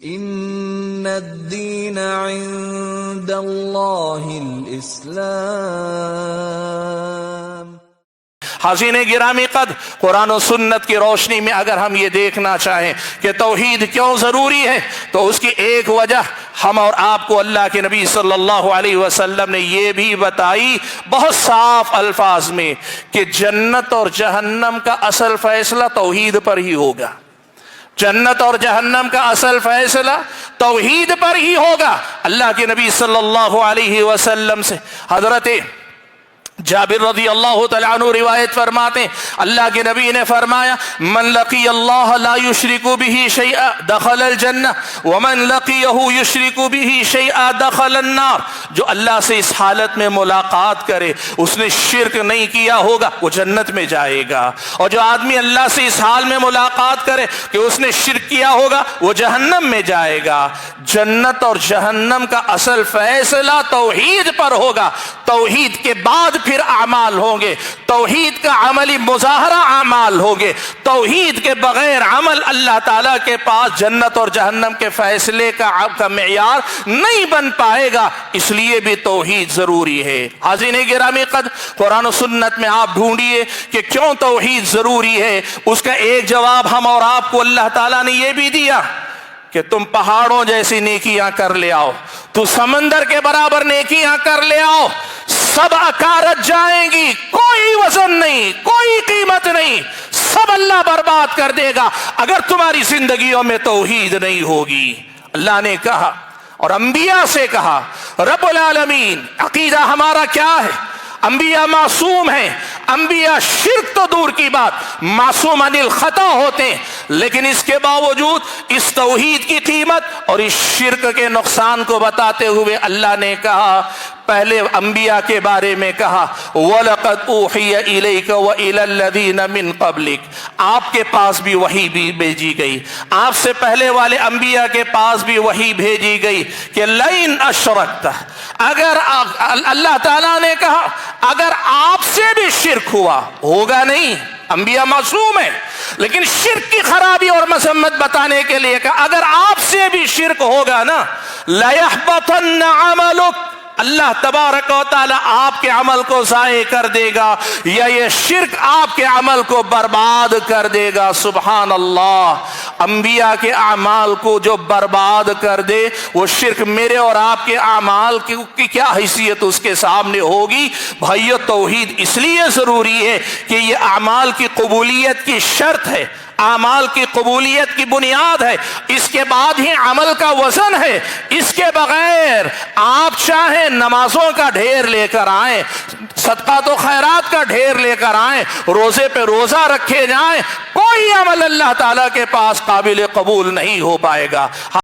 ان الدین عند اللہ الاسلام۔ حاضرین گرامی قدر، قرآن و سنت کی روشنی میں اگر ہم یہ دیکھنا چاہیں کہ توحید کیوں ضروری ہے تو اس کی ایک وجہ ہم اور آپ کو اللہ کے نبی صلی اللہ علیہ وسلم نے یہ بھی بتائی بہت صاف الفاظ میں کہ جنت اور جہنم کا اصل فیصلہ توحید پر ہی ہوگا۔ جنت اور جہنم کا اصل فیصلہ توحید پر ہی ہوگا۔ اللہ کے نبی صلی اللہ علیہ وسلم سے حضرت جابر رضی اللہ تعالیٰ عنہ روایت فرماتے ہیں، اللہ کے نبی نے فرمایا من لقی اللہ لا یشرک بہ شیئا دخل الجنہ ومن لقیہ یشرک بہ شیئا دخل النار۔ جو اللہ سے اس حالت میں ملاقات کرے، اس نے شرک نہیں کیا ہوگا، وہ جنت میں جائے گا، اور جو آدمی اللہ سے اس حال میں ملاقات کرے کہ اس نے شرک کیا ہوگا، وہ جہنم میں جائے گا۔ جنت اور جہنم کا اصل فیصلہ توحید پر ہوگا۔ توحید کے بعد پھر اعمال ہوں گے، توحید کا عملی مظاہرہ اعمال ہوں گے۔ توحید کے بغیر عمل اللہ تعالیٰ کے پاس جنت اور جہنم کے فیصلے کا معیار نہیں بن پائے گا، اس لیے بھی توحید ضروری ہے۔ حاضرین گرامی قدر، قرآن و سنت میں آپ ڈھونڈیے کہ کیوں توحید ضروری ہے، اس کا ایک جواب ہم اور آپ کو اللہ تعالیٰ نے یہ بھی دیا کہ تم پہاڑوں جیسی نیکیاں کر لے آؤ، تو سمندر کے برابر نیکیاں کر لے آؤ، سب اکارت جائیں گی، کوئی وزن نہیں، کوئی قیمت نہیں، سب اللہ برباد کر دے گا اگر تمہاری زندگیوں میں توحید نہیں ہوگی۔ اللہ نے کہا اور انبیاء سے کہا، رب العالمین، عقیدہ ہمارا کیا ہے؟ انبیاء معصوم ہیں، انبیاء شرک تو دور کی بات معصوم عن الخطا ہوتے ہیں، لیکن اس کے باوجود اس توحید کی قیمت اور اس شرک کے نقصان کو بتاتے ہوئے اللہ نے کہا، پہلے انبیاء کے بارے میں کہا وَلَقَدْ أُوحِيَ إِلَيْكَ وَإِلَى الَّذِينَ مِن قَبْلِكَ، آپ کے پاس بھی وحی بھی بھیجی گئی، آپ سے پہلے والے انبیاء کے پاس بھی وحی بھیجی گئی کہ لَئِنْ أَشْرَكْتَ، اگر اللہ تعالیٰ نے کہا اگر آپ سے بھی شرک ہوا، ہوگا نہیں، انبیاء معصوم ہیں، لیکن شرک کی خرابی اور مذمت بتانے کے لیے کہا اگر آپ سے بھی شرک ہوگا نا لَيَحْبَطَنَّ عَمَلُكَ، اللہ تبارک و تعالی آپ کے عمل کو ضائع کر دے گا، یا یہ شرک آپ کے عمل کو برباد کر دے گا۔ سبحان اللہ، انبیاء کے اعمال کو جو برباد کر دے، وہ شرک میرے اور آپ کے اعمال کی کیا حیثیت اس کے سامنے ہوگی؟ بھائیو، توحید اس لیے ضروری ہے کہ یہ اعمال کی قبولیت کی شرط ہے، اعمال کی قبولیت کی بنیاد ہے، اس کے بعد ہی عمل کا وزن ہے۔ اس کے بغیر آپ چاہیں نمازوں کا ڈھیر لے کر آئیں، صدقات و خیرات کا ڈھیر لے کر آئیں، روزے پہ روزہ رکھے جائیں، کوئی عمل اللہ تعالیٰ کے پاس قابل قبول نہیں ہو پائے گا۔